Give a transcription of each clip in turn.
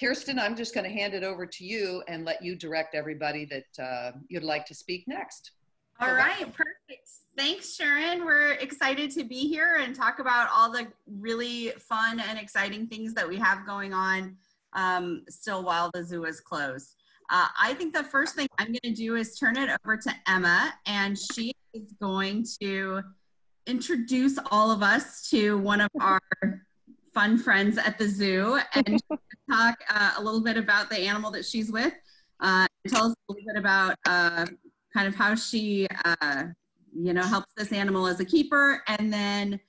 Kiersten, I'm just going to hand it over to you and let you direct everybody that you'd like to speak next. All right, perfect. Thanks, Sharon. We're excited to be here and talk about all the really fun and exciting things that we have going on still while the zoo is closed. I think the first thing I'm going to do is turn it over to Emma, and she is going to introduce all of us to one of our fun friends at the zoo and talk a little bit about the animal that she's with. Tell us a little bit about kind of how she, helps this animal as a keeper. And then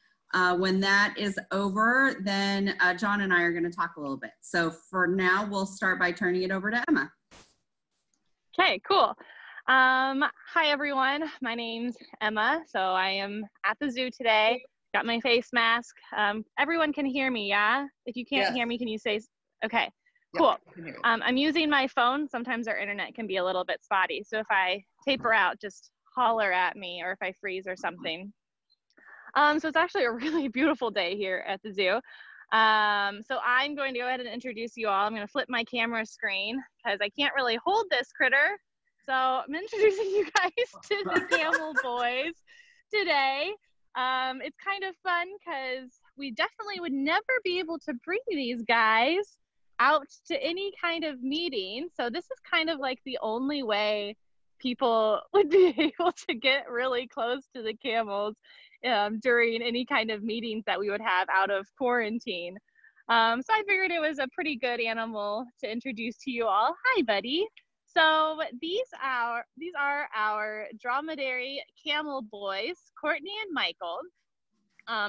when that is over, then John and I are going to talk a little bit. So for now, we'll start by turning it over to Emma. Okay, cool. Hi, everyone. My name's Emma. So I am at the zoo today. Got my face mask. Everyone can hear me, yeah? If you can't hear me, can you say, okay, cool. Yep, I'm using my phone. Sometimes our internet can be a little bit spotty. So if I taper out, just holler at me, or if I freeze or something. So it's actually a really beautiful day here at the zoo. So I'm going to go ahead and introduce you all. I'm going to flip my camera screen because I can't really hold this critter. So I'm introducing you guys to the camel boys today. It's kind of fun because we definitely would never be able to bring these guys out to any kind of meeting. So this is kind of like the only way people would be able to get really close to the camels during any kind of meetings that we would have out of quarantine. So I figured it was a pretty good animal to introduce to you all. Hi, buddy. So these are our dromedary camel boys, Courtney and Michael.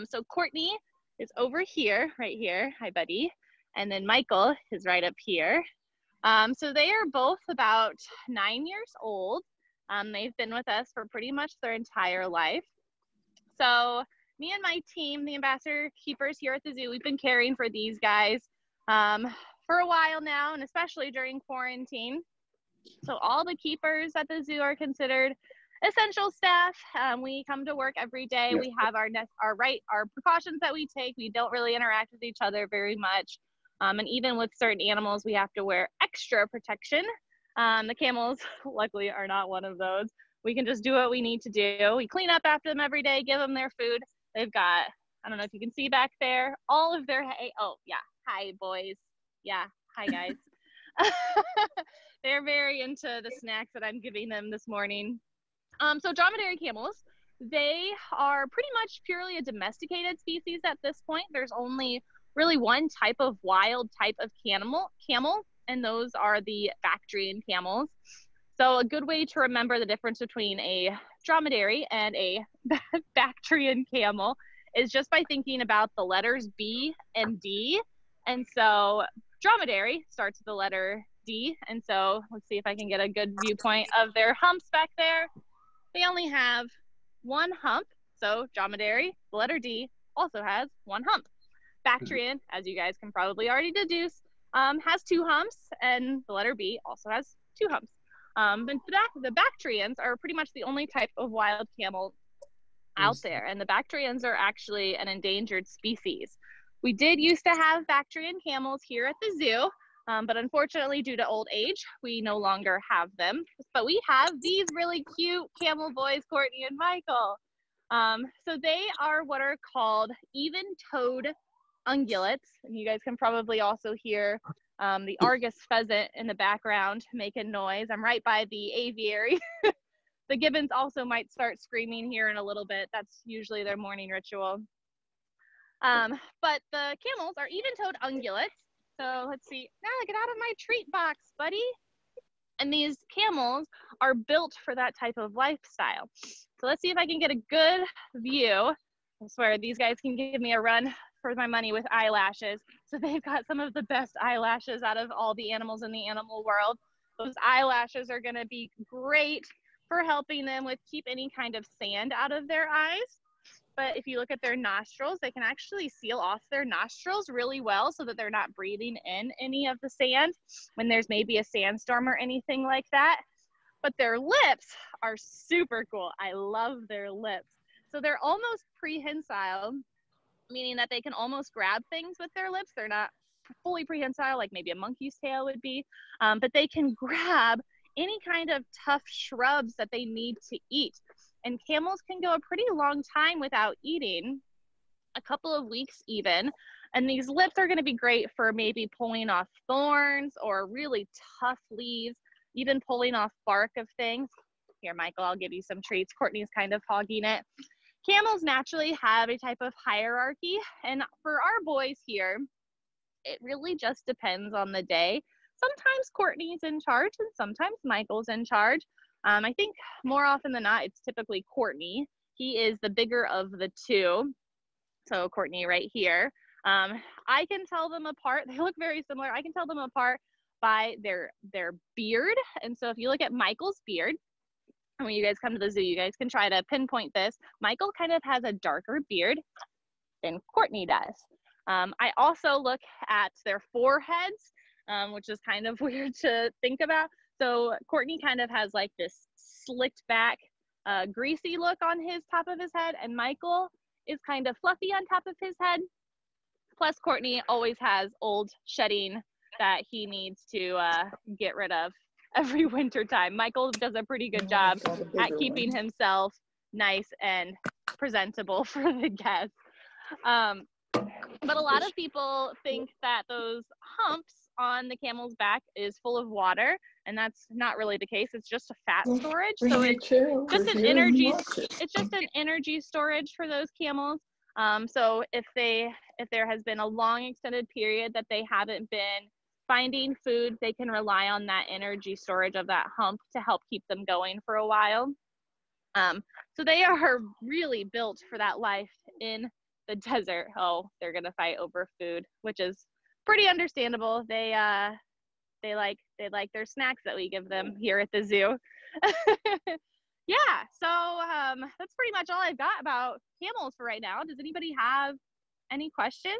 So Courtney is over here, right here. Hi, buddy. And then Michael is right up here. So they are both about 9 years old. They've been with us for pretty much their entire life. So me and my team, the ambassador keepers here at the zoo, we've been caring for these guys for a while now, and especially during quarantine. So all the keepers at the zoo are considered essential staff. We come to work every day. We have our precautions that we take. We don't really interact with each other very much. And even with certain animals, we have to wear extra protection. The camels, luckily, are not one of those. We can just do what we need to do. We clean up after them every day, give them their food. They've got, I don't know if you can see back there, all of their hay. Oh, yeah. Hi, boys. Yeah. Hi, guys. They're very into the snacks that I'm giving them this morning. So dromedary camels, they are pretty much purely a domesticated species at this point. There's only really one type of wild type of camel, and those are the Bactrian camels. So a good way to remember the difference between a dromedary and a Bactrian camel is just by thinking about the letters B and D. And so dromedary starts with the letter D. And so let's see if I can get a good viewpoint of their humps back there. They only have one hump. So dromedary, the letter D, also has one hump. Bactrian, as you guys can probably already deduce, has two humps, and the letter B also has two humps. The Bactrians are pretty much the only type of wild camel out there, and the Bactrians are actually an endangered species. We did used to have Bactrian camels here at the zoo, but unfortunately, due to old age, we no longer have them. But we have these really cute camel boys, Courtney and Michael. So they are what are called even-toed ungulates, and you guys can probably also hear the Argus pheasant in the background making noise. I'm right by the aviary. The gibbons also might start screaming here in a little bit. That's usually their morning ritual. But the camels are even-toed ungulates. So let's see. Now get out of my treat box, buddy. And these camels are built for that type of lifestyle. So let's see if I can get a good view. I swear these guys can give me a run for my money with eyelashes. So they've got some of the best eyelashes out of all the animals in the animal world. Those eyelashes are going to be great for helping them with keep any kind of sand out of their eyes. But if you look at their nostrils, they can actually seal off their nostrils really well so that they're not breathing in any of the sand when there's maybe a sandstorm or anything like that. But their lips are super cool. I love their lips. So they're almost prehensile, meaning that they can almost grab things with their lips. They're not fully prehensile, like maybe a monkey's tail would be, but they can grab any kind of tough shrubs that they need to eat. And camels can go a pretty long time without eating, a couple of weeks even. And these lips are going to be great for maybe pulling off thorns or really tough leaves, even pulling off bark of things. Here, Michael, I'll give you some treats. Courtney's kind of hogging it. Camels naturally have a type of hierarchy. And for our boys here, it really just depends on the day. Sometimes Courtney's in charge and sometimes Michael's in charge. I think more often than not, it's typically Courtney. He is the bigger of the two. So Courtney right here. I can tell them apart. They look very similar. I can tell them apart by their beard. And so if you look at Michael's beard, and when you guys come to the zoo, you guys can try to pinpoint this. Michael kind of has a darker beard than Courtney does. I also look at their foreheads, which is kind of weird to think about. So Courtney kind of has like this slicked back, greasy look on his top of his head, and Michael is kind of fluffy on top of his head. Plus Courtney always has old shedding that he needs to get rid of every winter time. Michael does a pretty good job at keeping himself nice and presentable for the guests. But a lot of people think that those humps on the camel's back is full of water, and that's not really the case. It's just a fat storage. So it's just an energy, it's just an energy storage for those camels. So if there has been a long extended period that they haven't been finding food, they can rely on that energy storage of that hump to help keep them going for a while. So they are really built for that life in the desert. Oh, they're gonna fight over food, which is pretty understandable. They like their snacks that we give them here at the zoo. Yeah, so that's pretty much all I've got about camels for right now. Does anybody have any questions?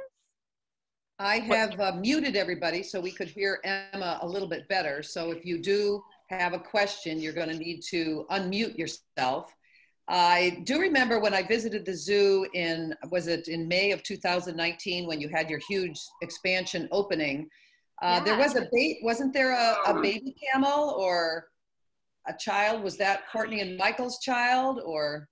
I have muted everybody so we could hear Emma a little bit better. So if you do have a question, you're going to need to unmute yourself. I do remember when I visited the zoo was it in May of 2019 when you had your huge expansion opening? There was wasn't there a baby camel or a child? Was that Courtney and Michael's child or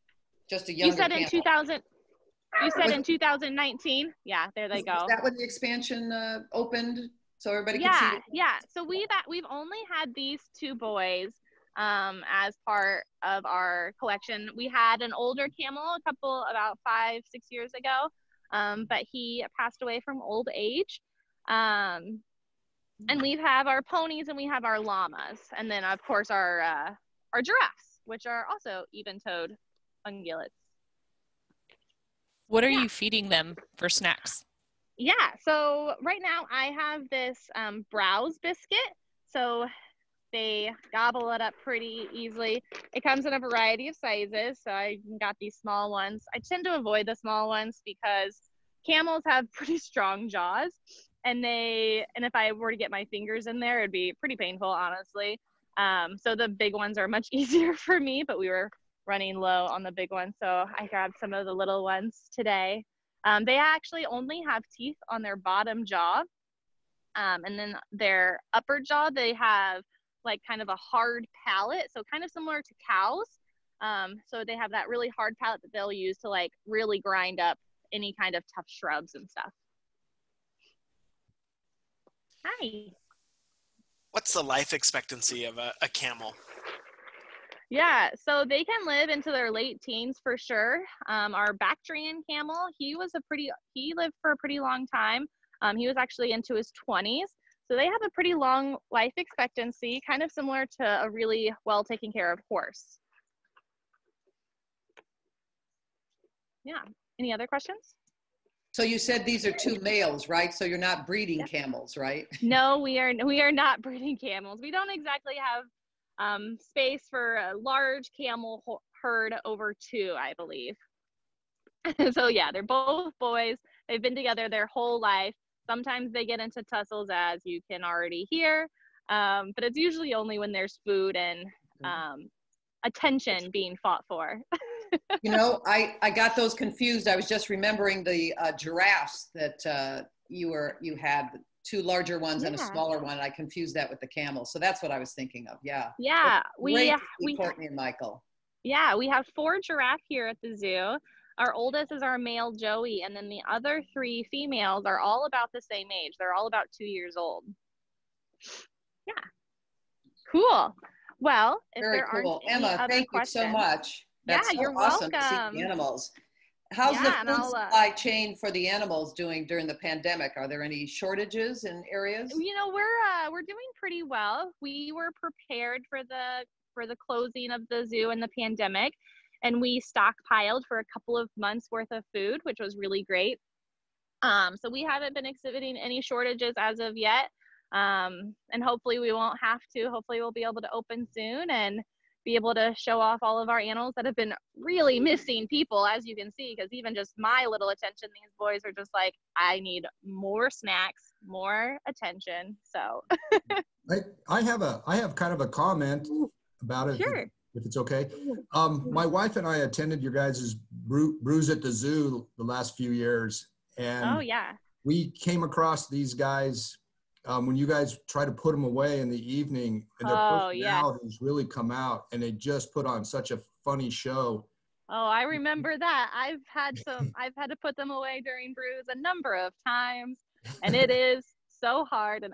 just a younger camel? You said in 2019. Yeah, there they go. Is that when the expansion opened so everybody could see it? Yeah. So we've only had these two boys as part of our collection. We had an older camel about 5-6 years ago, but he passed away from old age. And we have our ponies and we have our llamas, and then of course our giraffes, which are also even-toed ungulates. What are you feeding them for snacks? Yeah, so right now I have this browse biscuit. So they gobble it up pretty easily. It comes in a variety of sizes. So I got these small ones. I tend to avoid the small ones because camels have pretty strong jaws. And if I were to get my fingers in there, it'd be pretty painful, honestly. So the big ones are much easier for me, but we were running low on the big ones. So I grabbed some of the little ones today. They actually only have teeth on their bottom jaw. And then their upper jaw, they have like kind of a hard palate. So kind of similar to cows. So they have that really hard palate that they'll use to like really grind up any kind of tough shrubs and stuff. Hi. What's the life expectancy of a camel? Yeah, so they can live into their late teens for sure. Our Bactrian camel, he lived for a pretty long time. He was actually into his 20s. So they have a pretty long life expectancy, kind of similar to a really well taken care of horse. Yeah, any other questions? So you said these are two males, right? So you're not breeding camels, right? No, we are not breeding camels. We don't exactly have space for a large camel herd over 2, I believe. So yeah, they're both boys. They've been together their whole life. Sometimes they get into tussles, as you can already hear, but it's usually only when there's food and attention being fought for. You know, I got those confused. I was just remembering the giraffes that you had two larger ones and a Yeah. smaller one. I confused that with the camel. So that's what I was thinking of. Yeah. Yeah, Great to see Courtney and Michael. Yeah, we have 4 giraffe here at the zoo. Our oldest is our male Joey, and then the other 3 females are all about the same age. They're all about 2 years old. Yeah. Cool. Well, if Very there cool. aren't any Emma, other thank questions, you so much. That's so you're awesome to see welcome. the animals. How's the Yeah, and food I'll, supply chain for the animals doing during the pandemic? Are there any shortages in areas? You know, we're doing pretty well. We were prepared for the closing of the zoo and the pandemic, and we stockpiled for a couple of months worth of food, which was really great. So we haven't been exhibiting any shortages as of yet. And hopefully we won't have to. Hopefully we'll be able to open soon and be able to show off all of our animals that have been really missing people, as you can see, because even just my little attention, these boys are just like, I need more snacks, more attention. So I have kind of a comment about it. Sure. If it's okay. My wife and I attended your guys' Brews at the Zoo the last few years. And oh yeah, we came across these guys when you guys try to put them away in the evening, and their personalities really come out, and they just put on such a funny show. Oh, I remember that. I've had to put them away during brews a number of times, and it is so hard. And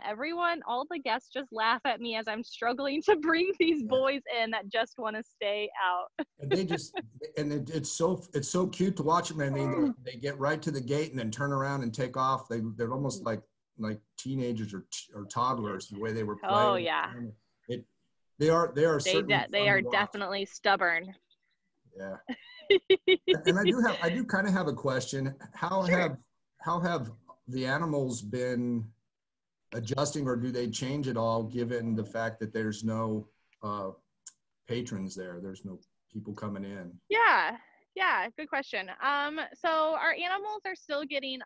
all the guests just laugh at me as I'm struggling to bring these boys in that just want to stay out. And it's so cute to watch them. I mean, they get right to the gate and then turn around and take off. They're almost like teenagers or toddlers, the way they were playing. Oh yeah. They are definitely stubborn. Yeah. And I do kind of have a question. How have the animals been adjusting, or do they change at all given the fact that there's no patrons there? There's no people coming in. Yeah, good question. So our animals are still getting,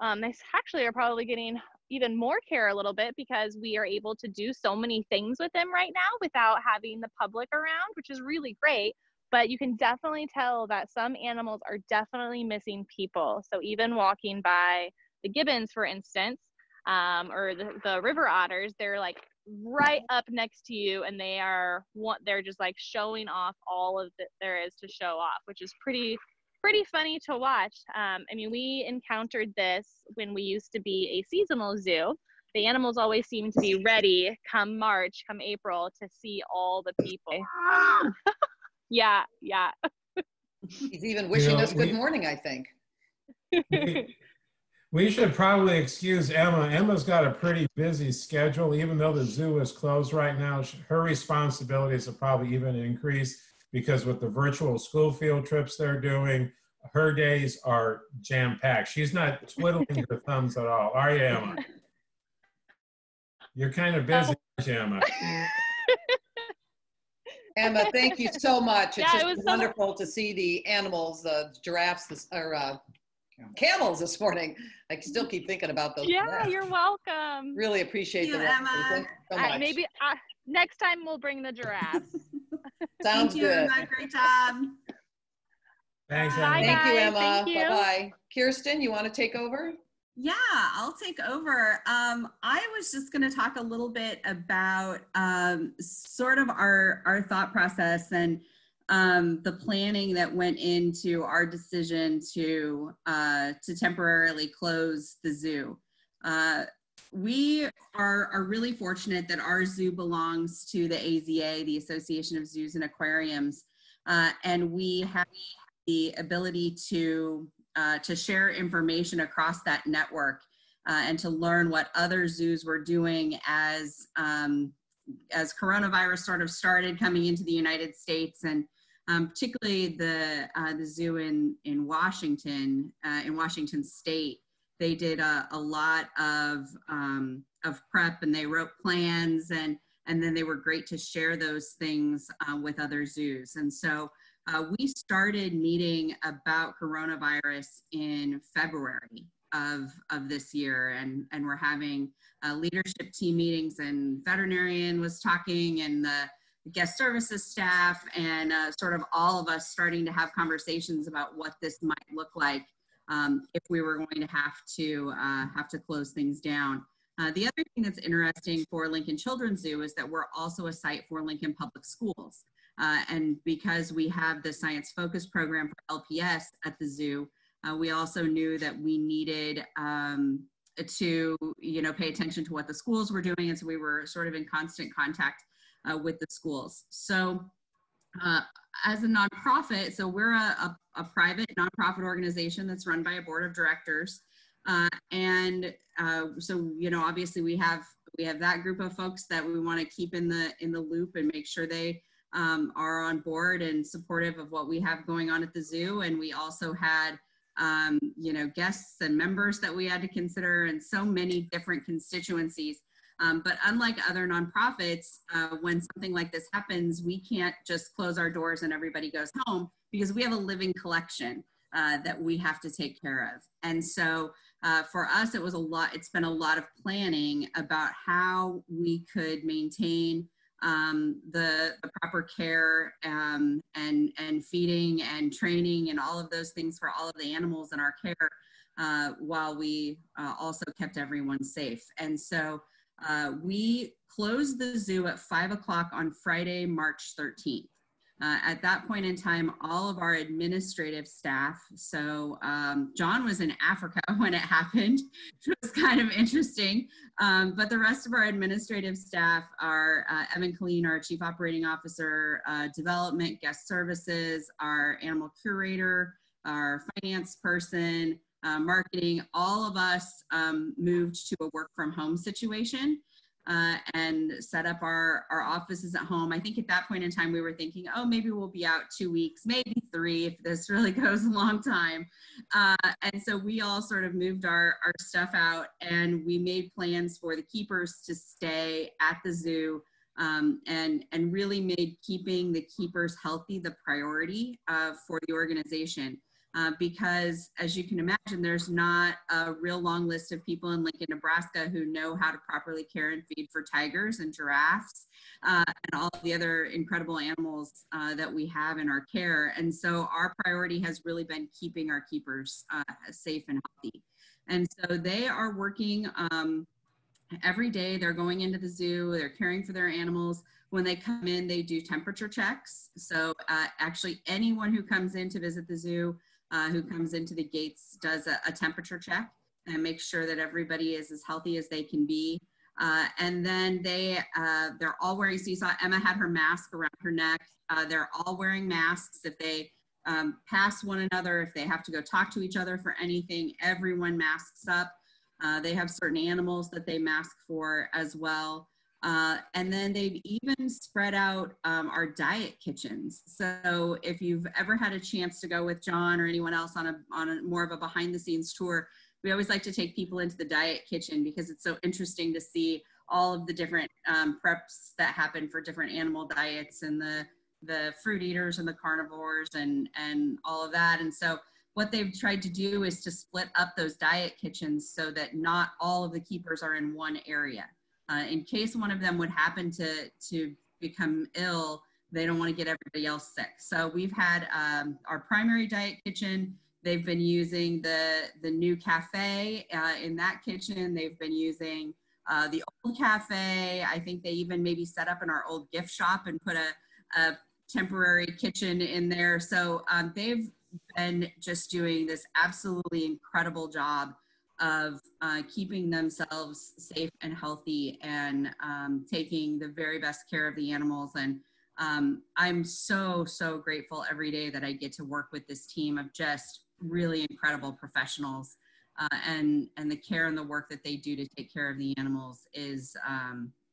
they actually are probably getting even more care a little bit, because we are able to do so many things with them right now without having the public around, which is really great. But you can definitely tell that some animals are definitely missing people. So even walking by the gibbons, for instance, or the river otters, they're like right up next to you, and they're just like showing off all of that there is to show off, which is pretty funny to watch. I mean, we encountered this when we used to be a seasonal zoo. The animals always seem to be ready come March, come April, to see all the people. Yeah. He's even wishing us good morning, I think. We should probably excuse Emma. Emma's got a pretty busy schedule. Even though the zoo is closed right now, her responsibilities will probably even increase, because with the virtual school field trips they're doing, her days are jam-packed. She's not twiddling her thumbs at all. Are you, Emma? You're kind of busy, aren't you, Emma? Emma, thank you so much. It's just wonderful to see the animals, the giraffes, camels this morning. I still keep thinking about those. Yeah, giraffes. you're welcome. Really appreciate the Emma. Thank you so much. Maybe next time we'll bring the giraffes. Sounds good. Emma. Great job. Thanks, Bye, Emma. Thank you, guys. Emma. Thank you. Bye-bye. Kirsten, you want to take over? Yeah, I'll take over. I was just going to talk a little bit about sort of our thought process and the planning that went into our decision to temporarily close the zoo. We are really fortunate that our zoo belongs to the AZA, the Association of Zoos and Aquariums, and we have the ability to share information across that network and to learn what other zoos were doing as coronavirus sort of started coming into the United States, and particularly the zoo in Washington State. They did a lot of prep, and they wrote plans, and then they were great to share those things with other zoos. And so we started meeting about coronavirus in February of this year, and we're having leadership team meetings, and veterinarian was talking, and the guest services staff, and sort of all of us starting to have conversations about what this might look like if we were going to have to close things down. The other thing that's interesting for Lincoln Children's Zoo is that we're also a site for Lincoln Public Schools. And because we have the Science Focus program for LPS at the zoo, we also knew that we needed to, pay attention to what the schools were doing. And so we were sort of in constant contact with the schools. So as a nonprofit, so we're a private nonprofit organization that's run by a board of directors. So, obviously we have that group of folks that we want to keep in the loop and make sure they are on board and supportive of what we have going on at the zoo. And we also had, guests and members that we had to consider, and so many different constituencies. But unlike other nonprofits, when something like this happens, we can't just close our doors and everybody goes home, because we have a living collection that we have to take care of. And so for us, it's been a lot of planning about how we could maintain the proper care and feeding and training and all of those things for all of the animals in our care, while we also kept everyone safe. And so we closed the zoo at 5 o'clock on Friday, March 13th. At that point in time, all of our administrative staff, so John was in Africa when it happened, which was kind of interesting, but the rest of our administrative staff are Evan Colleen, our Chief Operating Officer, Development, Guest Services, our Animal Curator, our Finance person, Marketing, all of us moved to a work from home situation. And set up our offices at home. I think at that point in time, we were thinking, oh, maybe we'll be out 2 weeks, maybe 3 if this really goes a long time. And so we all sort of moved our stuff out, and we made plans for the keepers to stay at the zoo, and really made keeping the keepers healthy the priority for the organization. Because as you can imagine, there's not a real long list of people in Lincoln, Nebraska who know how to properly care and feed for tigers and giraffes and all of the other incredible animals that we have in our care. And so our priority has really been keeping our keepers safe and healthy. And so they are working every day. They're going into the zoo, they're caring for their animals. When they come in, they do temperature checks. So actually anyone who comes in to visit the zoo, who comes into the gates, does a temperature check and makes sure that everybody is as healthy as they can be. And then they're all wearing, so you saw Emma had her mask around her neck. They're all wearing masks. If they pass one another, if they have to go talk to each other for anything, everyone masks up. They have certain animals that they mask for as well. And then they've even spread out our diet kitchens. So if you've ever had a chance to go with John or anyone else on a more of a behind the scenes tour, we always like to take people into the diet kitchen, because it's so interesting to see all of the different preps that happen for different animal diets, and the fruit eaters and the carnivores and all of that. And so what they've tried to do is to split up those diet kitchens so that not all of the keepers are in one area. In case one of them would happen to become ill, they don't want to get everybody else sick. So we've had our primary diet kitchen. They've been using the new cafe in that kitchen. They've been using the old cafe. I think they even maybe set up in our old gift shop and put a temporary kitchen in there. So they've been just doing this absolutely incredible job of keeping themselves safe and healthy, and taking the very best care of the animals. And I'm so grateful every day that I get to work with this team of just really incredible professionals, and the care and the work that they do to take care of the animals is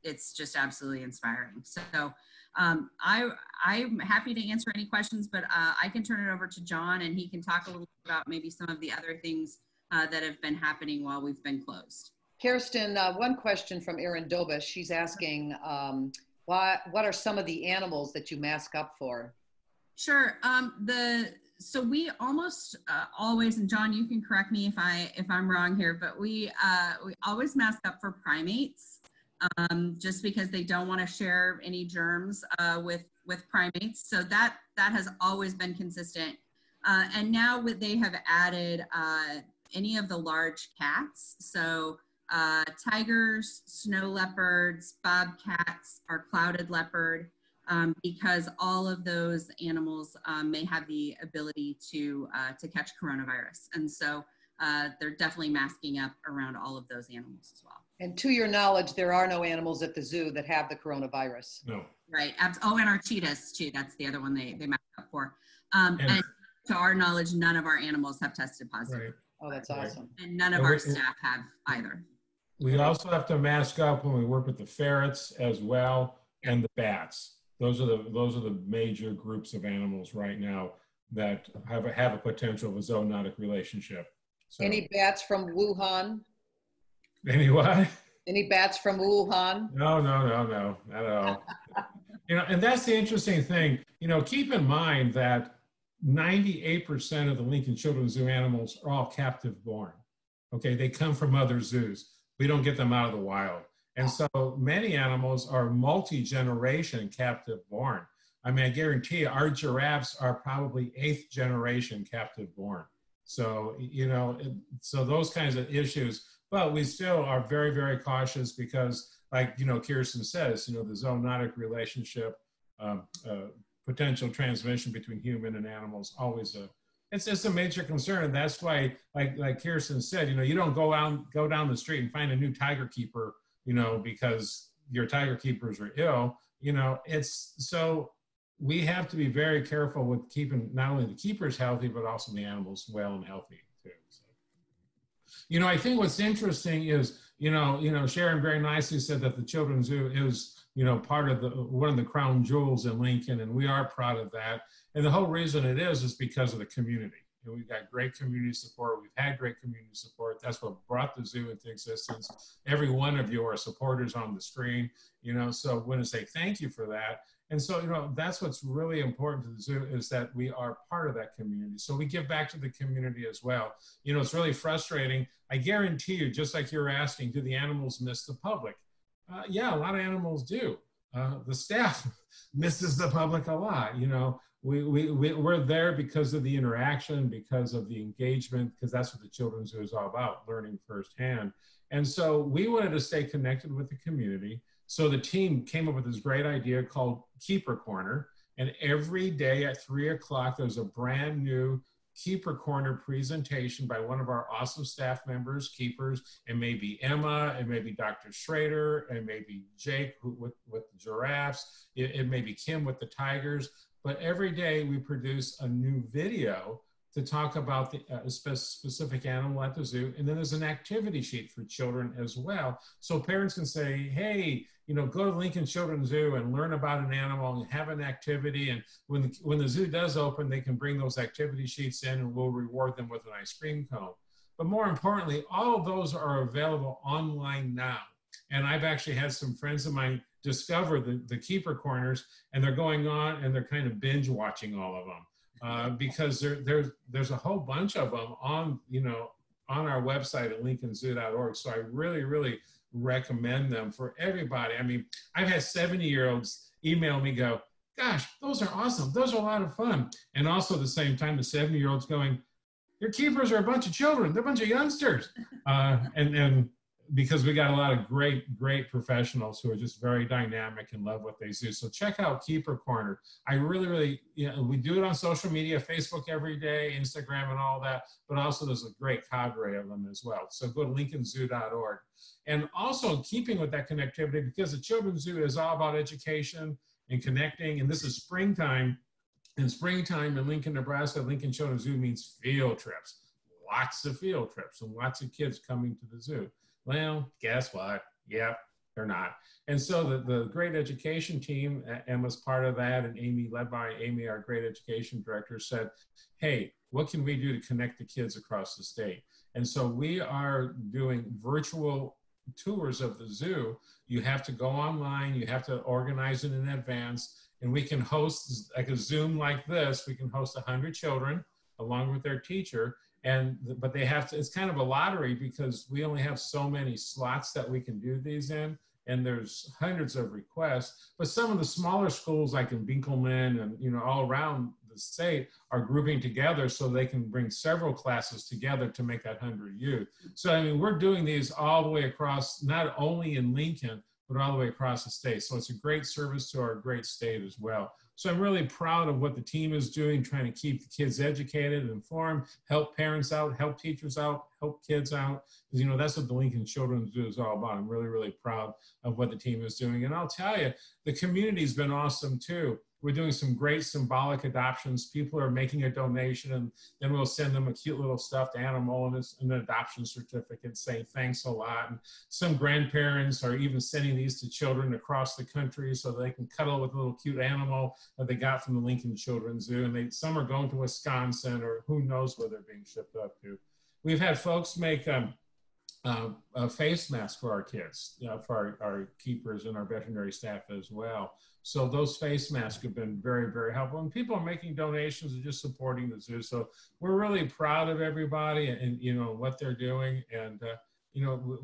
it's just absolutely inspiring. So I'm happy to answer any questions, but I can turn it over to John, and he can talk a little bit about maybe some of the other things that have been happening while we've been closed. Kiersten, one question from Erin Dobas. She's asking, what are some of the animals that you mask up for? Sure. So we almost always, and John, you can correct me if I'm wrong here, but we always mask up for primates, just because they don't want to share any germs with primates. So that has always been consistent. And now they have added any of the large cats. So tigers, snow leopards, bobcats, our clouded leopard, because all of those animals may have the ability to catch coronavirus. And so they're definitely masking up around all of those animals as well. And to your knowledge, there are no animals at the zoo that have the coronavirus. No. Right. Oh, and our cheetahs too. That's the other one they mask up for. And to our knowledge, none of our animals have tested positive. Right. Oh, that's awesome. And none of our staff have either. We also have to mask up when we work with the ferrets as well, and the bats. Those are the major groups of animals right now that have a potential of a zoonotic relationship. So, Any bats from Wuhan? any what? Any bats from Wuhan? No, not at all. And that's the interesting thing. Keep in mind that 98% of the Lincoln Children's Zoo animals are all captive born. Okay, they come from other zoos. We don't get them out of the wild. And so many animals are multi-generation captive born. I mean, I guarantee you, our giraffes are probably 8th generation captive born. So, so those kinds of issues, but we still are very, very cautious because, like, Kiersten says, the zoonotic relationship, potential transmission between human and animals, always it's just a major concern. And that's why, like Kiersten said, you don't go down the street and find a new tiger keeper, because your tiger keepers are ill. So we have to be very careful with keeping not only the keepers healthy, but also the animals well and healthy too. So, I think what's interesting is, Sharon very nicely said that the Children's Zoo is, part of one of the crown jewels in Lincoln, and we are proud of that. And the whole reason it is because of the community. We've got great community support. We've had great community support. That's what brought the zoo into existence. Every one of you are supporters on the screen, so I want to say thank you for that. And so, that's what's really important to the zoo, is that we are part of that community. So we give back to the community as well. It's really frustrating. I guarantee you, just like you're asking, do the animals miss the public? Yeah, a lot of animals do. The staff misses the public a lot. We're there because of the interaction, because of the engagement, because that's what the Children's Zoo is all about, learning firsthand. And so we wanted to stay connected with the community. So the team came up with this great idea called Keeper Corner. And every day at 3 o'clock, there's a brand new Keeper Corner presentation by one of our awesome staff members, keepers. It may be Emma, it may be Dr. Schrader, it may be Jake with the giraffes, it may be Kim with the tigers. But every day we produce a new video to talk about the specific animal at the zoo. And then there's an activity sheet for children as well. So parents can say, hey, go to Lincoln Children's Zoo and learn about an animal and have an activity. And when the zoo does open, they can bring those activity sheets in and we'll reward them with an ice cream cone. But more importantly, all of those are available online now. And I've actually had some friends of mine discover the Keeper Corners, and they're going on and they're kind of binge watching all of them. Because there's a whole bunch of them on our website at lincolnzoo.org. So I really, really recommend them for everybody. I mean, I've had 70-year-olds email me, go, gosh, those are awesome. Those are a lot of fun. And also at the same time, the 70-year-olds going, your keepers are a bunch of children. They're a bunch of youngsters. And because we got a lot of great professionals who are just very dynamic and love what they do. So check out Keeper Corner. I really, we do it on social media, Facebook every day, Instagram and all that, but also there's a great cadre of them as well. So go to lincolnzoo.org. And also in keeping with that connectivity, because the Children's Zoo is all about education and connecting, and this is springtime. And springtime in Lincoln, Nebraska, Lincoln Children's Zoo means field trips. Lots of field trips and lots of kids coming to the zoo. Well, guess what? Yep, they're not. And so the great education team, Emma's part of that, and Amy, led by Amy, our great education director, said, hey, what can we do to connect the kids across the state? And so we are doing virtual tours of the zoo. You have to go online, you have to organize it in advance, and we can host, like a Zoom like this, we can host 100 children along with their teacher. But they have to, it's kind of a lottery because we only have so many slots that we can do these in, and there's hundreds of requests. But some of the smaller schools like in Binkelman and all around the state are grouping together so they can bring several classes together to make that 100 youth. So, I mean, we're doing these all the way across, not only in Lincoln, but all the way across the state. So it's a great service to our great state as well. So I'm really proud of what the team is doing, trying to keep the kids educated and informed, help parents out, help teachers out, help kids out. Because, you know, that's what the Lincoln Children's Zoo is all about. I'm really, really proud of what the team is doing. And I'll tell you, the community's been awesome too. We're doing some great symbolic adoptions. People are making a donation, and then we'll send them a cute little stuffed animal and an adoption certificate saying thanks a lot. And some grandparents are even sending these to children across the country so they can cuddle with a little cute animal that they got from the Lincoln Children's Zoo. And some are going to Wisconsin, or who knows where they're being shipped up to. We've had folks make a face mask for our kids, for our keepers and our veterinary staff as well. So those face masks have been very, very helpful. And people are making donations and just supporting the zoo. So we're really proud of everybody and you know, what they're doing. And, you know,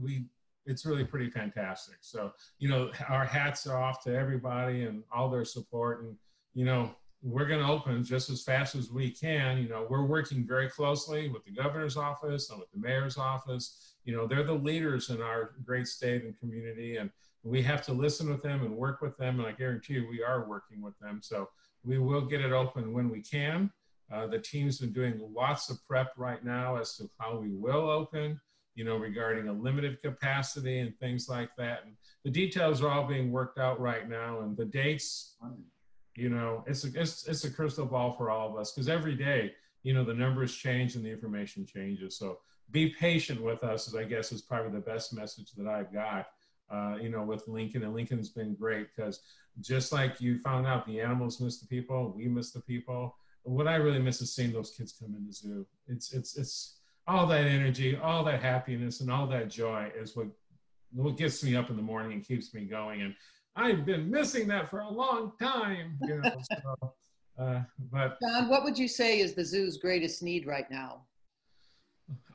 it's really pretty fantastic. So, you know, our hats are off to everybody and all their support. And, you know, we're going to open just as fast as we can. You know, we're working very closely with the governor's office and with the mayor's office. You know, they're the leaders in our great state and community, and we have to listen with them and work with them. And I guarantee you, we are working with them. So we will get it open when we can. The team's been doing lots of prep right now as to how we will open, you know, regarding a limited capacity and things like that. And the details are all being worked out right now. And the dates, you know, it's a crystal ball for all of us, because every day, you know, the numbers change and the information changes. So be patient with us, I guess, is probably the best message that I've got, you know, with Lincoln. And Lincoln's been great, because just like you found out, the animals miss the people, we miss the people. What I really miss is seeing those kids come in the zoo. It's all that energy, all that happiness, and all that joy is what gets me up in the morning and keeps me going. And I've been missing that for a long time, you know. So, but John, what would you say is the zoo's greatest need right now?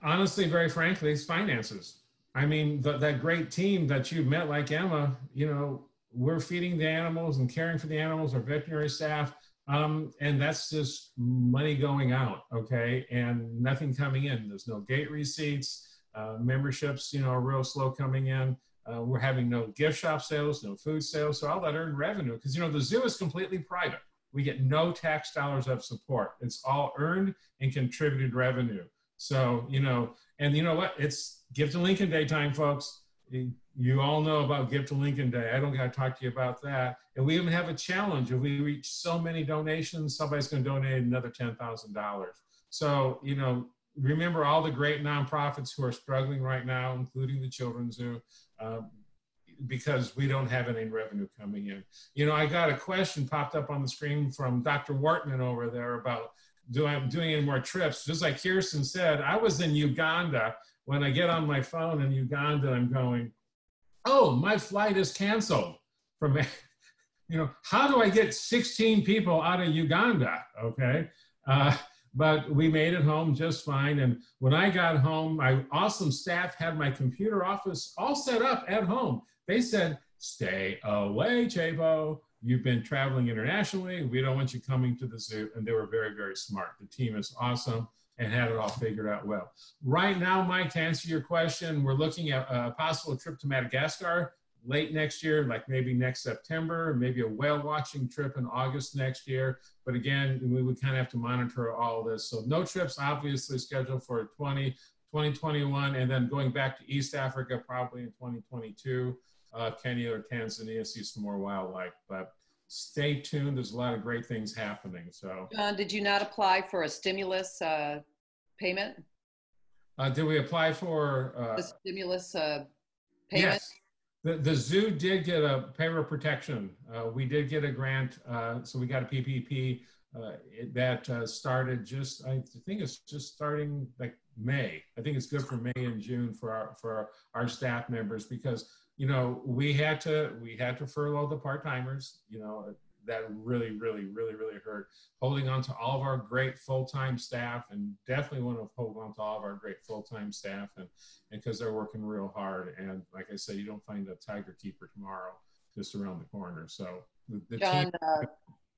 Honestly, very frankly, it's finances. I mean, that great team that you've met, like Emma, you know, we're feeding the animals and caring for the animals, our veterinary staff, and that's just money going out, okay, and nothing coming in. There's no gate receipts, memberships, you know, are real slow coming in. We're having no gift shop sales, no food sales, so all that earned revenue, because, you know, the zoo is completely private. We get no tax dollars of support. It's all earned and contributed revenue. So, you know, and you know what? It's Give to Lincoln Day time, folks. You all know about Give to Lincoln Day. I don't got to talk to you about that. And we even have a challenge. If we reach so many donations, somebody's going to donate another $10,000. So, you know, remember all the great nonprofits who are struggling right now, including the Children's Zoo, because we don't have any revenue coming in. You know, I got a question popped up on the screen from Dr. Wortman over there about doing any more trips. Just like Kiersten said, I was in Uganda. When I get on my phone in Uganda, I'm going, oh, my flight is canceled from, you know, how do I get 16 people out of Uganda? Okay. But we made it home just fine. And when I got home, my awesome staff had my computer office all set up at home. They said, stay away, Chapo. You've been traveling internationally. We don't want you coming to the zoo. And they were very, very smart. The team is awesome and had it all figured out well. Right now, Mike, to answer your question, we're looking at a possible trip to Madagascar late next year, like maybe next September, maybe a whale watching trip in August next year. But again, we would kind of have to monitor all of this. So no trips obviously scheduled for 2021, and then going back to East Africa probably in 2022, Kenya or Tanzania, see some more wildlife. But stay tuned, there's a lot of great things happening. So John, did you not apply for a stimulus payment? Did we apply for the stimulus payment? Yes. The zoo did get a payroll protection. We did get a grant, so we got a PPP that started just, I think it's just starting like May. I think it's good for May and June for our staff members, because, you know, we had to furlough the part-timers. You know, that really hurt. Holding on to all of our great full-time staff, and definitely want to hold on to all of our great full-time staff, and because they're working real hard. And like I said, you don't find a tiger keeper tomorrow, just around the corner. So the John, team,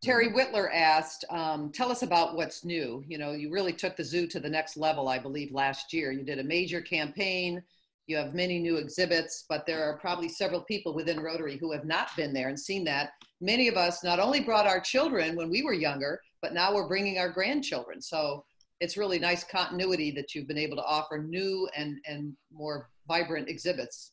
Terry Whitler asked, tell us about what's new. You know, you really took the zoo to the next level, I believe, last year. You did a major campaign. You have many new exhibits, but there are probably several people within Rotary who have not been there and seen that. Many of us not only brought our children when we were younger, but now we're bringing our grandchildren. So it's really nice continuity that you've been able to offer new and more vibrant exhibits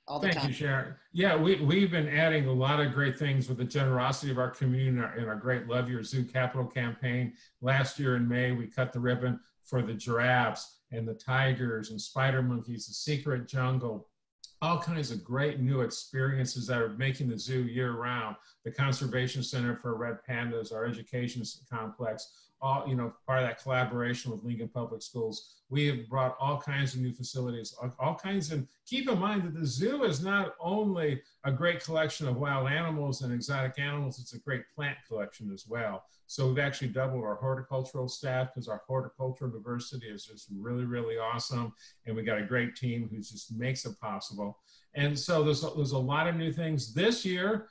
all the time. Thank you, Sharon. Yeah, we've been adding a lot of great things with the generosity of our community and our great Love Your Zoo Capital campaign. Last year in May, we cut the ribbon for the giraffes and the tigers and spider monkeys, the secret jungle, all kinds of great new experiences that are making the zoo year round. The Conservation Center for Red Pandas, our education complex, all, you know, part of that collaboration with Lincoln Public Schools. We have brought all kinds of new facilities, all kinds, and keep in mind that the zoo is not only a great collection of wild animals and exotic animals, it's a great plant collection as well. So we've actually doubled our horticultural staff because our horticultural diversity is just really, really awesome. And we got a great team who just makes it possible. And so there's a lot of new things this year.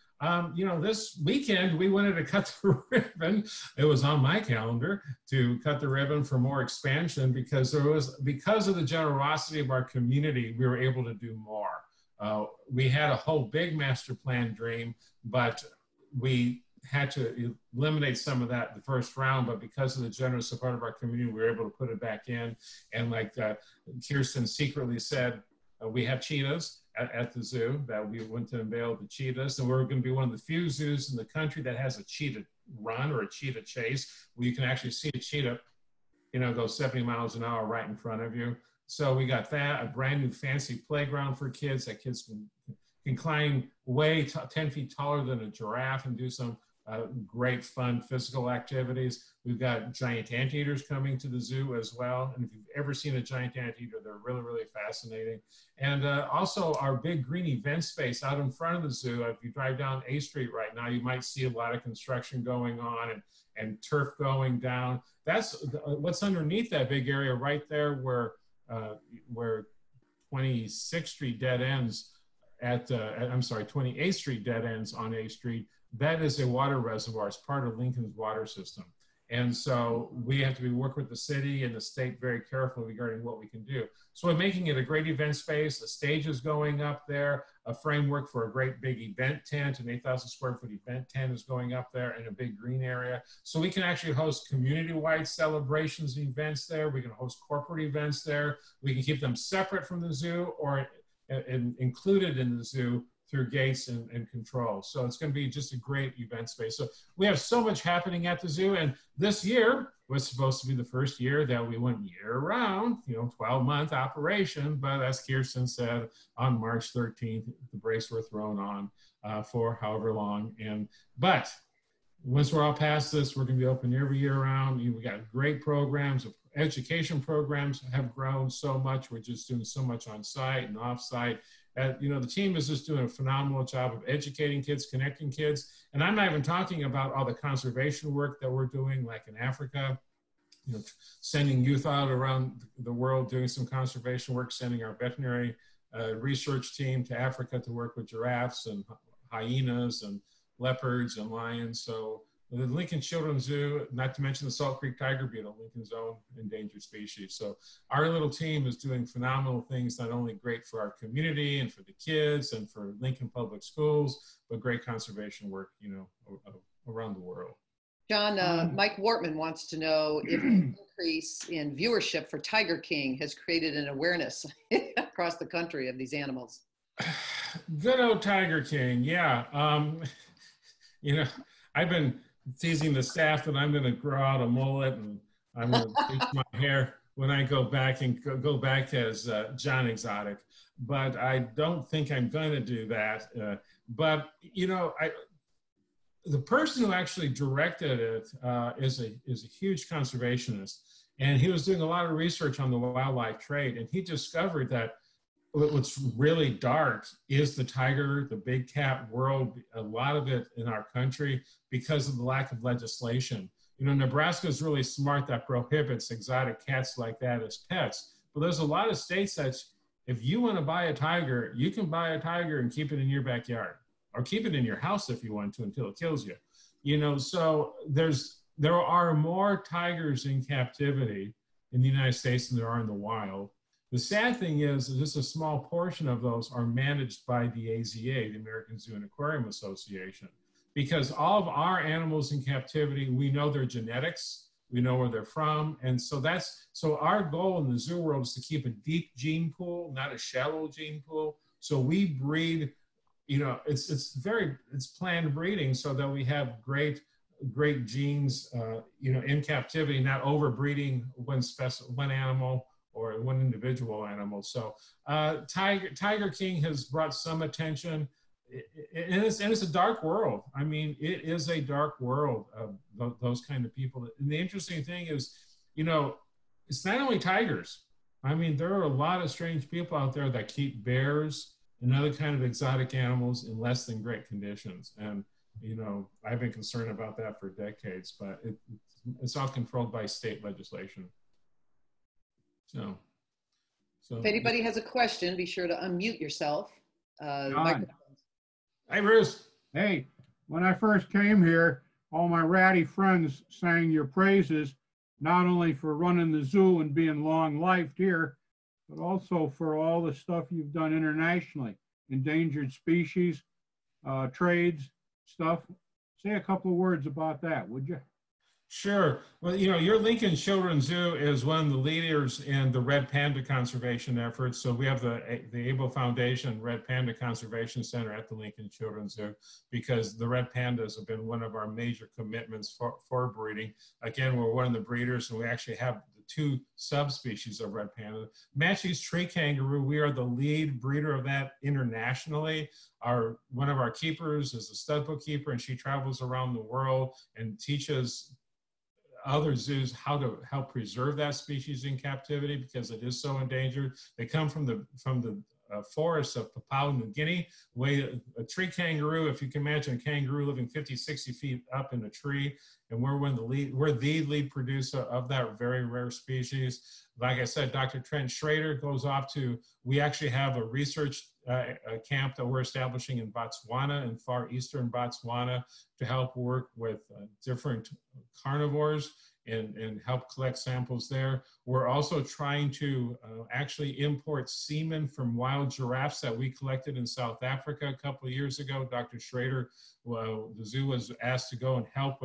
You know, this weekend we wanted to cut the ribbon. It was on my calendar to cut the ribbon for more expansion because because of the generosity of our community, we were able to do more. We had a whole big master plan dream, but we had to eliminate some of that the first round, but because of the generous support of our community, we were able to put it back in. And like Kiersten secretly said, we have cheetahs at the zoo that we went to unveil the cheetahs, and we're going to be one of the few zoos in the country that has a cheetah run or a cheetah chase where you can actually see a cheetah, you know, go 70 miles an hour right in front of you. So we got that, a brand new fancy playground for kids that kids can climb way 10 feet taller than a giraffe and do some great fun physical activities. We've got giant anteaters coming to the zoo as well. And if you've ever seen a giant anteater, they're really, really fascinating. And also our big green event space out in front of the zoo. If you drive down A Street right now, you might see a lot of construction going on and turf going down. That's what's underneath that big area right there where 26th Street dead ends I'm sorry, 28th Street dead ends on A Street. That is a water reservoir. It's part of Lincoln's water system. And so we have to work with the city and the state very carefully regarding what we can do. So we're making it a great event space. A stage is going up there, a framework for a great big event tent, an 8,000 square foot event tent is going up there in a big green area. So we can actually host community-wide celebrations and events there. We can host corporate events there. We can keep them separate from the zoo or included in the zoo through gates and control. So it's going to be just a great event space. So we have so much happening at the zoo. And this year was supposed to be the first year that we went year round, you know, 12-month operation. But as Kiersten said, on March 13th, the brakes were thrown on for however long. But once we're all past this, we're going to be open every year round. We got great programs. Education programs have grown so much. We're just doing so much on site and off site. You know, the team is just doing a phenomenal job of educating kids, connecting kids. And I'm not even talking about all the conservation work that we're doing, like in Africa, you know, sending youth out around the world, doing some conservation work, sending our veterinary research team to Africa to work with giraffes and hyenas and leopards and lions. So the Lincoln Children's Zoo, not to mention the Salt Creek Tiger Beetle, Lincoln's own endangered species. So our little team is doing phenomenal things, not only great for our community and for the kids and for Lincoln Public Schools, but great conservation work, you know, around the world. John, Mike Wortman wants to know if the increase in viewership for Tiger King has created an awareness across the country of these animals. Good old Tiger King, yeah. You know, I've been teasing the staff that I'm going to grow out a mullet and I'm going to bleach my hair when I go back and go back as John Exotic. But I don't think I'm going to do that. But, you know, the person who actually directed it is a huge conservationist. And he was doing a lot of research on the wildlife trade. And he discovered that what's really dark is the tiger, the big cat world, a lot of it in our country because of the lack of legislation. You know, Nebraska is really smart that prohibits exotic cats like that as pets. But there's a lot of states that if you want to buy a tiger, you can buy a tiger and keep it in your backyard or keep it in your house if you want to until it kills you. So there are more tigers in captivity in the United States than there are in the wild. The sad thing is just a small portion of those are managed by the AZA, the American Zoo and Aquarium Association, because all of our animals in captivity, we know their genetics, we know where they're from. And so our goal in the zoo world is to keep a deep gene pool, not a shallow gene pool. So we breed, it's planned breeding so that we have great genes, in captivity, not overbreeding one animal or one individual animal. So Tiger King has brought some attention, and it's a dark world. I mean, it is a dark world of those kind of people. And the interesting thing is, it's not only tigers. I mean, there are a lot of strange people out there that keep bears and other kind of exotic animals in less than great conditions. And I've been concerned about that for decades, but it's all controlled by state legislation. So if anybody has a question, be sure to unmute yourself. Hi, Bruce. Hey, when I first came here, all my ratty friends sang your praises, not only for running the zoo and being long-lived here, but also for all the stuff you've done internationally, endangered species, trades, stuff. Say a couple of words about that, would you? Sure. Well, your Lincoln Children's Zoo is one of the leaders in the red panda conservation efforts. So we have the ABLE Foundation Red Panda Conservation Center at the Lincoln Children's Zoo, because the red pandas have been one of our major commitments for breeding. Again, we're one of the breeders, and we actually have the 2 subspecies of red panda. Matchy's tree kangaroo, we are the lead breeder of that internationally. One of our keepers is a stud bookkeeper, and she travels around the world and teaches other zoos how to help preserve that species in captivity, because it is so endangered. They come from the forests of Papua New Guinea. A tree kangaroo, if you can imagine a kangaroo living 50, 60 feet up in a tree, and we're the lead producer of that very rare species. Like I said, Dr. Trent Schrader goes off we actually have a research camp that we're establishing in Botswana, in far eastern Botswana, to help work with different carnivores and help collect samples there. We're also trying to actually import semen from wild giraffes that we collected in South Africa a couple of years ago. Dr. Schrader, the zoo was asked to go and help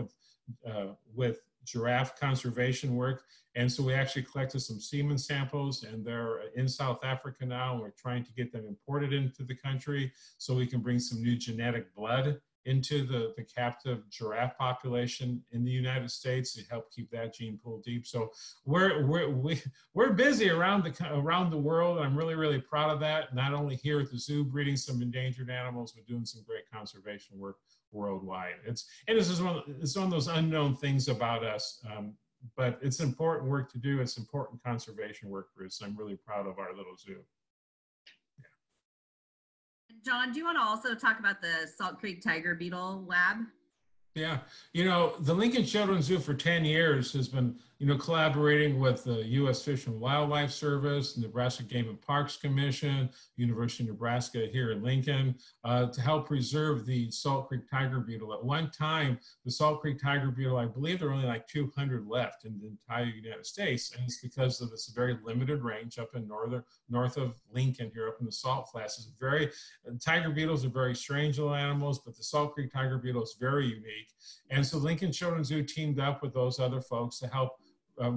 with giraffe conservation work. And so we actually collected some semen samples, and they're in South Africa now. And we're trying to get them imported into the country so we can bring some new genetic blood into the captive giraffe population in the United States to help keep that gene pool deep. So we're busy around the world. I'm really, really proud of that. Not only here at the zoo breeding some endangered animals, but doing some great conservation work worldwide. It's one of those unknown things about us, but it's important work to do. It's important conservation work, Bruce. I'm really proud of our little zoo. John, do you want to also talk about the Salt Creek Tiger Beetle Lab? Yeah, the Lincoln Children's Zoo for 10 years has been, collaborating with the U.S. Fish and Wildlife Service, Nebraska Game and Parks Commission, University of Nebraska here in Lincoln, to help preserve the Salt Creek Tiger Beetle. At one time, the Salt Creek Tiger Beetle, I believe there were only like 200 left in the entire United States, and it's because of its very limited range up in north of Lincoln here, up in the Salt Flats. Tiger beetles are very strange little animals, but the Salt Creek Tiger Beetle is very unique. And so Lincoln Children's Zoo teamed up with those other folks to help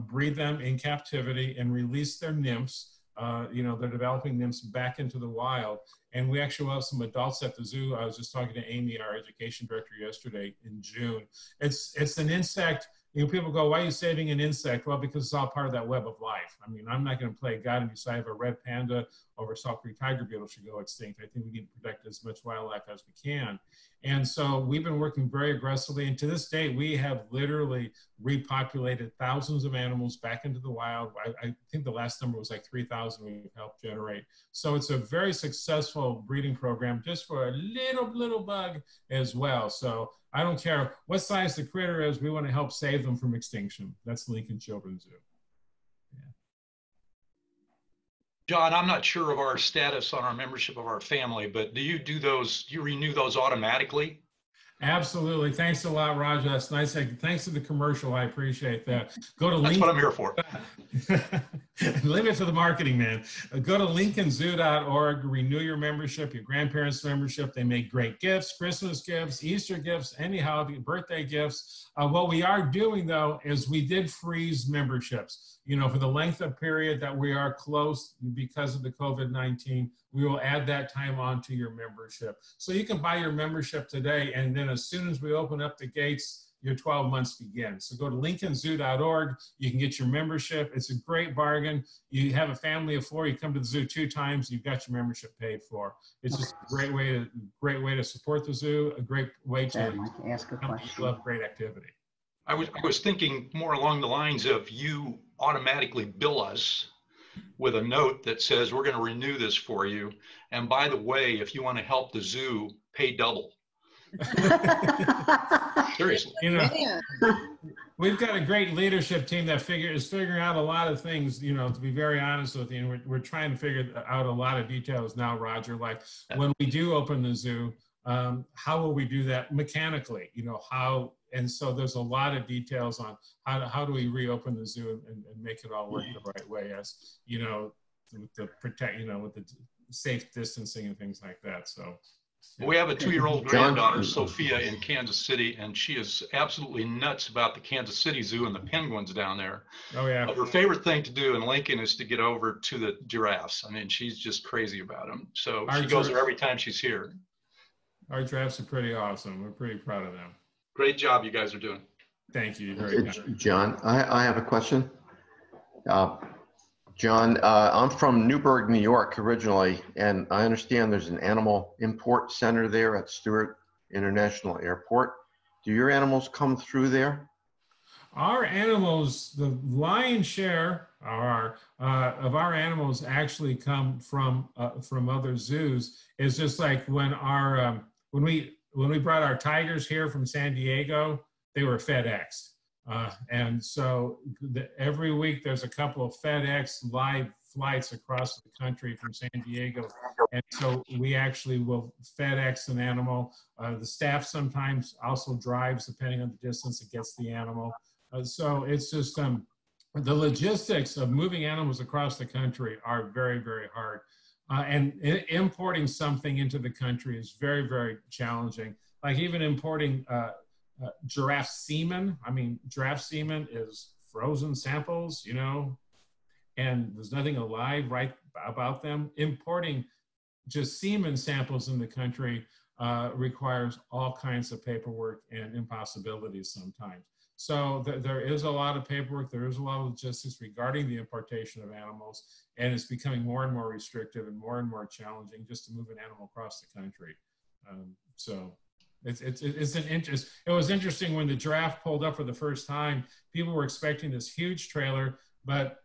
breed them in captivity and release their nymphs, their developing nymphs, back into the wild. And we actually have some adults at the zoo. I was just talking to Amy, our education director, yesterday in June. It's an insect. People go, why are you saving an insect? Well, because it's all part of that web of life. I mean, I'm not going to play God and decide if a red panda or a Salt Creek Tiger Beetle should go extinct. I think we need to protect as much wildlife as we can. And so we've been working very aggressively. And to this day, we have literally repopulated thousands of animals back into the wild. I think the last number was like 3,000 we've helped generate. So it's a very successful breeding program just for a little bug as well. So I don't care what size the critter is, we want to help save them from extinction. That's Lincoln Children's Zoo. Yeah. John, I'm not sure of our status on our membership of our family, but do you renew those automatically? Absolutely. Thanks a lot, Roger. That's nice. Thanks for the commercial. I appreciate that. Go to That's what I'm here for. Leave it to the marketing man. Go to lincolnzoo.org, renew your membership, your grandparents' membership. They make great gifts, Christmas gifts, Easter gifts, any holiday, birthday gifts. What we are doing, though, is we did freeze memberships. You know, for the length of period that we are closed because of the COVID-19, we will add that time onto your membership. So you can buy your membership today, and then as soon as we open up the gates, your 12 months begin. So go to lincolnzoo.org. You can get your membership. It's a great bargain. You have a family of 4. You come to the zoo 2 times. You've got your membership paid for. It's just a great way to support the zoo. A great way to ask a question. Love great activity. I was thinking more along the lines of you automatically bill us with a note that says we're going to renew this for you. And by the way, if you want to help the zoo, pay double. Seriously. You know, we've got a great leadership team that is figuring out a lot of things, you know, to be very honest with you. And we're trying to figure out a lot of details now, Roger, like when we do open the zoo, how will we do that mechanically? You know, how, and so there's a lot of details on how do we reopen the zoo and make it all work the right way, as, you know, with the with the safe distancing and things like that. So. We have a 2-year-old granddaughter, Sophia, in Kansas City, and she is absolutely nuts about the Kansas City Zoo and the penguins down there. Oh, yeah. But her favorite thing to do in Lincoln is to get over to the giraffes. I mean, she's just crazy about them. So she goes there every time she's here. Our giraffes are pretty awesome. We're pretty proud of them. Great job you guys are doing. Thank you. Very John, I have a question. John, I'm from Newburgh, New York originally, and I understand there's an animal import center there at Stewart International Airport. Do your animals come through there? Our animals, the lion's share of our animals actually come from other zoos. It's just like when when we brought our tigers here from San Diego, they were FedExed. And so every week there's a couple of FedEx live flights across the country from San Diego. And so we actually will FedEx an animal. The staff sometimes also drives, depending on the distance it gets the animal. So it's just the logistics of moving animals across the country are very, very hard. And importing something into the country is very, very challenging. Like even importing giraffe semen. I mean, giraffe semen is frozen samples, you know, and there's nothing alive right about them. Importing just semen samples in the country requires all kinds of paperwork and impossibilities sometimes. So there is a lot of paperwork, there is a lot of logistics regarding the importation of animals, and it's becoming more and more restrictive and more challenging just to move an animal across the country. It was interesting when the giraffe pulled up for the first time. People were expecting this huge trailer, but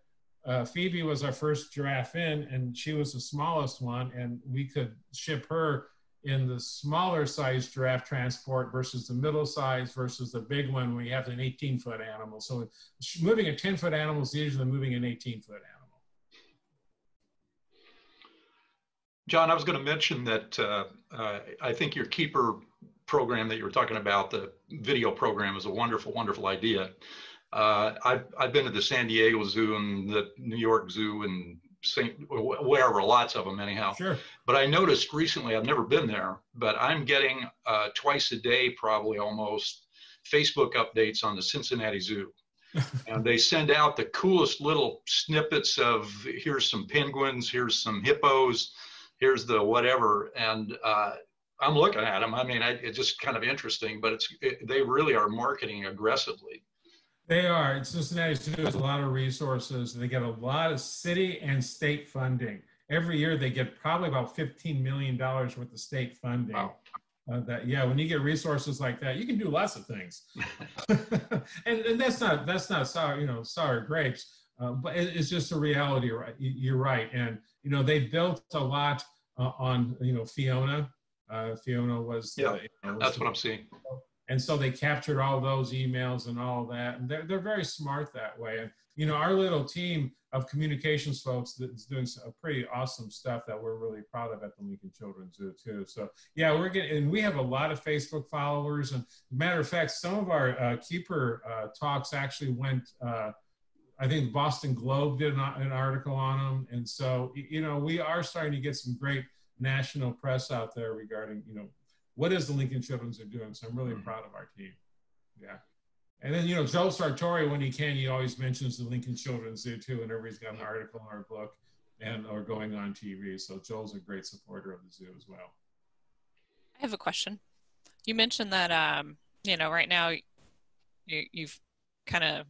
Phoebe was our first giraffe in, and she was the smallest one, and we could ship her in the smaller size giraffe transport versus the middle size versus the big one. We have an 18-foot animal. So moving a 10-foot animal is easier than moving an 18-foot animal. John, I was going to mention that I think your keeper program that you were talking about, the video program, is a wonderful, wonderful idea. I've been to the San Diego Zoo and the New York Zoo and wherever, lots of them anyhow. Sure. But I noticed recently, I've never been there, but I'm getting twice a day, probably almost, Facebook updates on the Cincinnati Zoo. And they send out the coolest little snippets of, here's some penguins, here's some hippos, here's the whatever. And I'm looking at them. I mean, it's just kind of interesting, but they really are marketing aggressively. They are. Cincinnati Zoo has a lot of resources. They get a lot of city and state funding. Every year they get probably about $15 million worth of state funding. Wow. When you get resources like that, you can do lots of things. and that's not sour grapes, but it's just a reality, right? You're right. And, you know, they built a lot on, Fiona. Fiona was, that's what I'm seeing. And so they captured all those emails and all that. And they're very smart that way. And, you know, our little team of communications folks that's doing some pretty awesome stuff that we're really proud of at the Lincoln Children's Zoo too. So yeah, we're getting, and we have a lot of Facebook followers. And matter of fact, some of our keeper talks actually went, I think the Boston Globe did an article on them. And so, you know, we are starting to get some great national press out there regarding, you know, what is the Lincoln Children's Zoo doing? So I'm really proud of our team. Yeah. And then, you know, Joe Sartori, when he can, he always mentions the Lincoln Children's Zoo too, whenever he's got an article in our book and or going on TV. So Joel's a great supporter of the zoo as well. I have a question. You mentioned that, you know, right now you've kind of,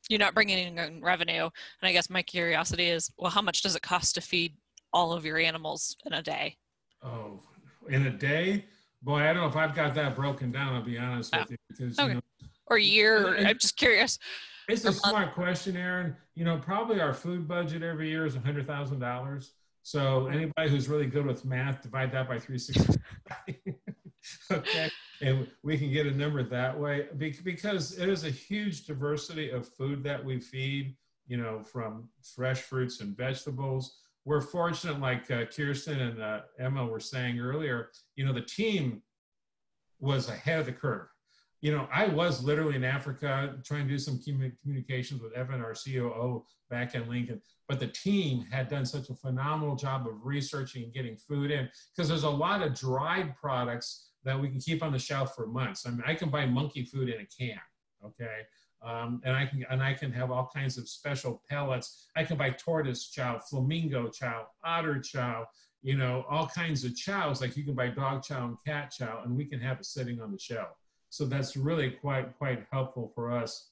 you're not bringing in revenue. And I guess my curiosity is, well, how much does it cost to feed all of your animals in a day? Oh, in a day? Boy, I don't know if I've got that broken down, I'll be honest with you. Because, okay. You know, or a year, I'm just curious. It's a smart question, Aaron. You know, probably our food budget every year is $100,000. So anybody who's really good with math, divide that by 365. Okay, and we can get a number that way because it is a huge diversity of food that we feed, you know, from fresh fruits and vegetables. We're fortunate, like Kiersten and Emma were saying earlier, you know, the team was ahead of the curve. You know, I was literally in Africa trying to do some communications with Evan, our COO, back in Lincoln. But the team had done such a phenomenal job of researching and getting food in, because there's a lot of dried products that we can keep on the shelf for months. I mean, I can buy monkey food in a can, okay? And I can have all kinds of special pellets. I can buy tortoise chow, flamingo chow, otter chow, you know, all kinds of chows. Like you can buy dog chow and cat chow, and we can have it sitting on the shelf. So that's really quite helpful for us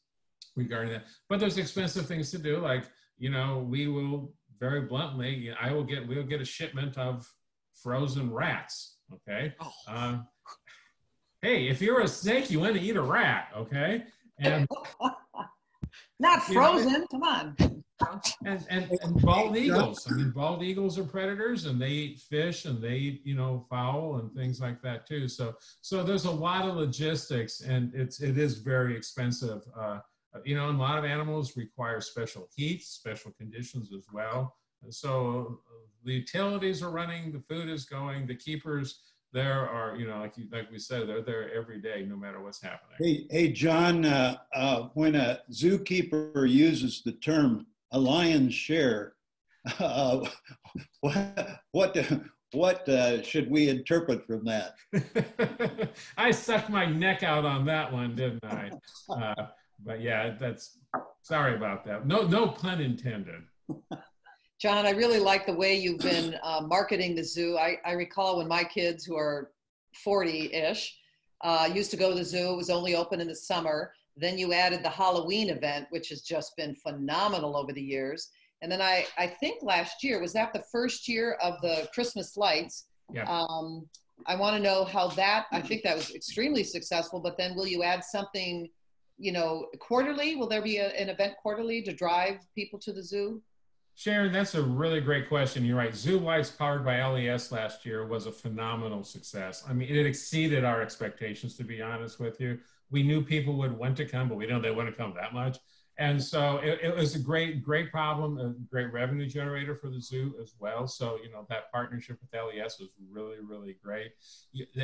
regarding that. But there's expensive things to do, like, you know, we will very bluntly, we'll get a shipment of frozen rats. Okay. Hey, if you're a snake, you want to eat a rat. Okay. And not frozen. Come on. And bald eagles. I mean, bald eagles are predators, and they eat fish, and they eat, you know, fowl and things like that too. So there's a lot of logistics, and it is very expensive. You know, and a lot of animals require special heat, special conditions as well. And so the utilities are running, the food is going, the keepers there are, you know, like we said, they're there every day, no matter what's happening. Hey, John, when a zookeeper uses the term a lion's share, what should we interpret from that? I sucked my neck out on that one, didn't I? But yeah, sorry about that. No pun intended. John, I really like the way you've been marketing the zoo. I recall when my kids, who are 40-ish, used to go to the zoo. It was only open in the summer. Then you added the Halloween event, which has just been phenomenal over the years. And then I think last year, was that the first year of the Christmas lights? Yeah. I want to know how that, I think that was extremely successful, but then will you add something, you know, quarterly? Will there be an event quarterly to drive people to the zoo? Sharon, that's a really great question. You're right. Zoo Lights, powered by LES last year, was a phenomenal success. I mean, it exceeded our expectations, to be honest with you. We knew people would want to come, but we didn't know they wouldn't come that much. And so it was a great problem, a great revenue generator for the zoo as well. So, you know, that partnership with LES was really, really great.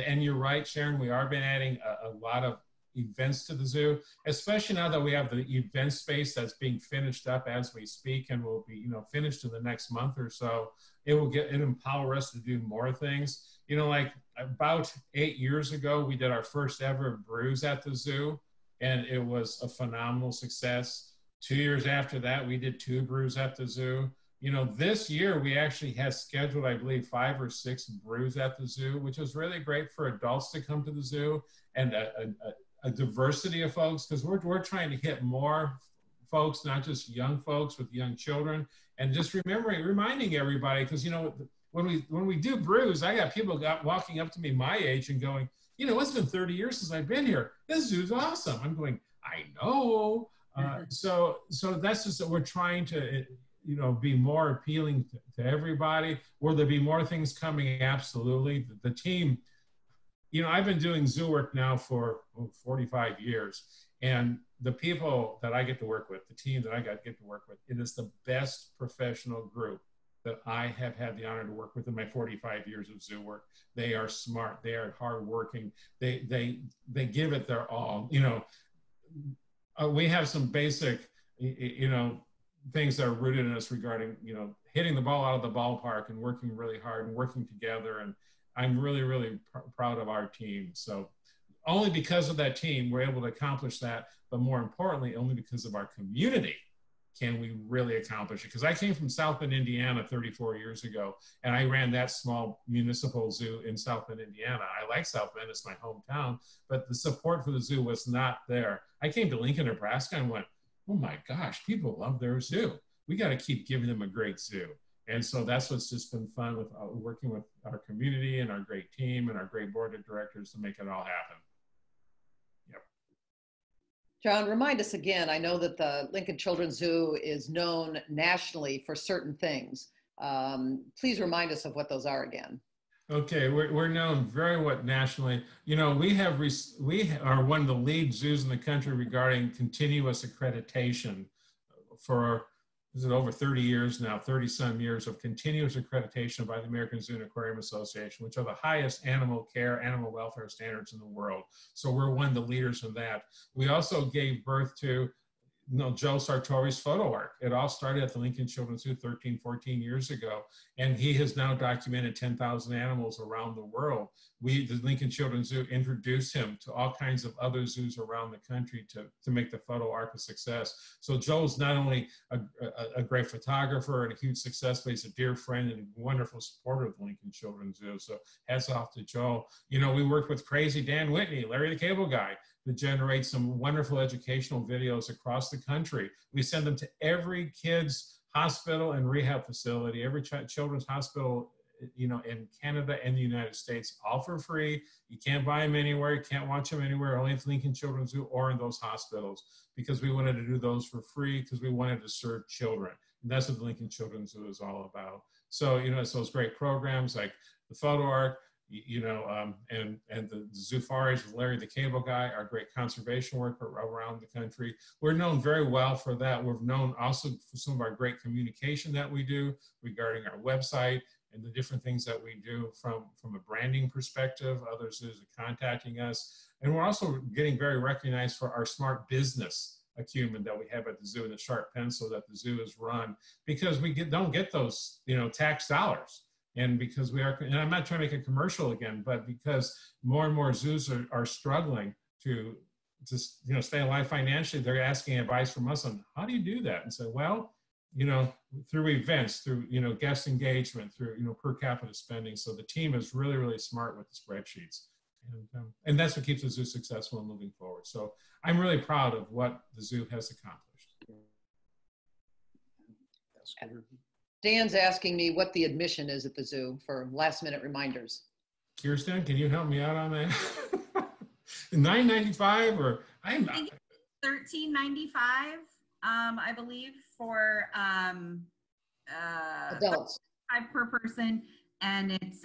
And you're right, Sharon, we are been adding a lot of events to the zoo, especially now that we have the event space that's being finished up as we speak and will be, you know, finished in the next month or so. It empower us to do more things. You know, like about 8 years ago, we did our first ever brews at the zoo, and it was a phenomenal success. 2 years after that, we did 2 brews at the zoo. You know, this year we actually have scheduled, I believe, 5 or 6 brews at the zoo, which was really great for adults to come to the zoo, and a diversity of folks, because we're trying to hit more folks, not just young folks with young children. And just reminding everybody, because, you know, when we do brews, I got people walking up to me my age and going, you know, it's been 30 years since I've been here. This zoo's awesome. I'm going, I know. So that's just that we're trying to, you know, be more appealing to everybody. Will there be more things coming? Absolutely. The team, you know, I've been doing zoo work now for 45 years. And the people that I get to work with, the team that I get to work with, it is the best professional group that I have had the honor to work with in my 45 years of zoo work. They are smart. They are hardworking. They give it their all. You know, we have some basic, you know, things that are rooted in us regarding, you know, hitting the ball out of the ballpark and working really hard and working together. And I'm really, really proud of our team. So only because of that team, we're able to accomplish that. But more importantly, only because of our community can we really accomplish it. Because I came from South Bend, Indiana 34 years ago, and I ran that small municipal zoo in South Bend, Indiana. I like South Bend, it's my hometown, but the support for the zoo was not there. I came to Lincoln, Nebraska and went, oh my gosh, people love their zoo. We got to keep giving them a great zoo. And so that's what's just been fun with working with our community and our great team and our great board of directors to make it all happen. Yep. John, remind us again, I know that the Lincoln Children's Zoo is known nationally for certain things. Please remind us of what those are again. Okay, we're known very well nationally. You know, we are one of the lead zoos in the country regarding continuous accreditation for, is it over 30 years now, 30 some years of continuous accreditation by the American Zoo and Aquarium Association, which are the highest animal care, animal welfare standards in the world. So we're one of the leaders in that. We also gave birth to, you know, Joe Sartori's photo arc. It all started at the Lincoln Children's Zoo 13, 14 years ago. And he has now documented 10,000 animals around the world. The Lincoln Children's Zoo introduced him to all kinds of other zoos around the country to make the photo arc a success. So Joe's not only a great photographer and a huge success, but he's a dear friend and a wonderful supporter of the Lincoln Children's Zoo. So hats off to Joe. You know, we worked with Crazy Dan Whitney, Larry the Cable Guy, to generate some wonderful educational videos across the country. We send them to every kid's hospital and rehab facility, every children's hospital, you know, in Canada and the United States, all for free. You can't buy them anywhere. You can't watch them anywhere, only at Lincoln Children's Zoo or in those hospitals, because we wanted to do those for free because we wanted to serve children. And that's what the Lincoln Children's Zoo is all about. So, you know, it's those great programs like the photo arc, you know, and the Zoofaris with Larry the Cable Guy, our great conservation work around the country. We're known very well for that. We're known also for some of our great communication that we do regarding our website and the different things that we do from a branding perspective. Other zoos are contacting us. And we're also getting very recognized for our smart business acumen that we have at the zoo and the sharp pencil that the zoo is run, because we don't get those, you know, tax dollars. And because we are, and I'm not trying to make a commercial again, but because more and more zoos are struggling to you know, stay alive financially, they're asking advice from us on how do you do that? And so, well, you know, through events, through, you know, guest engagement, through, you know, per capita spending. So the team is really, really smart with the spreadsheets. And that's what keeps the zoo successful and moving forward. So I'm really proud of what the zoo has accomplished. Dan's asking me what the admission is at the zoo for last minute reminders. Kiersten, can you help me out on that? $9.95 or I'm not. $13.95, I believe, for adults, 5 per person, and it's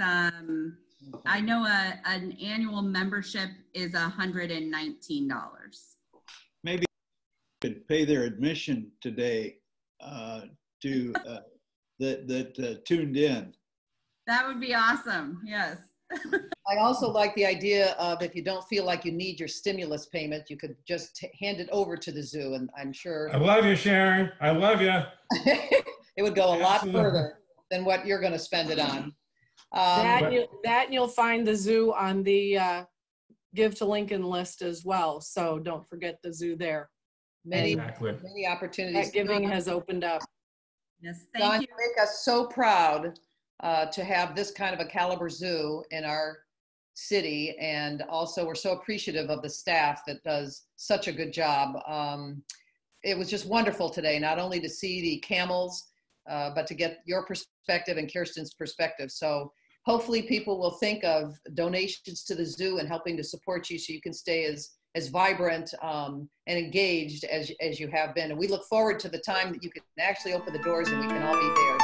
I know an annual membership is $119. Maybe they could pay their admission today to that tuned in. That would be awesome. Yes. I also like the idea of, if you don't feel like you need your stimulus payment, you could just hand it over to the zoo, and I'm sure. I love you, Sharon. I love you. It would go a lot further than what you're going to spend it on. That you'll find the zoo on the Give to Lincoln list as well. So don't forget the zoo there. Many opportunities. That giving has opened up. Yes, Don, you make us so proud to have this kind of a caliber zoo in our city. And also we're so appreciative of the staff that does such a good job. It was just wonderful today, not only to see the camels, but to get your perspective and Kiersten's perspective. So hopefully people will think of donations to the zoo and helping to support you so you can stay as vibrant and engaged as you have been. And we look forward to the time that you can actually open the doors and we can all be there.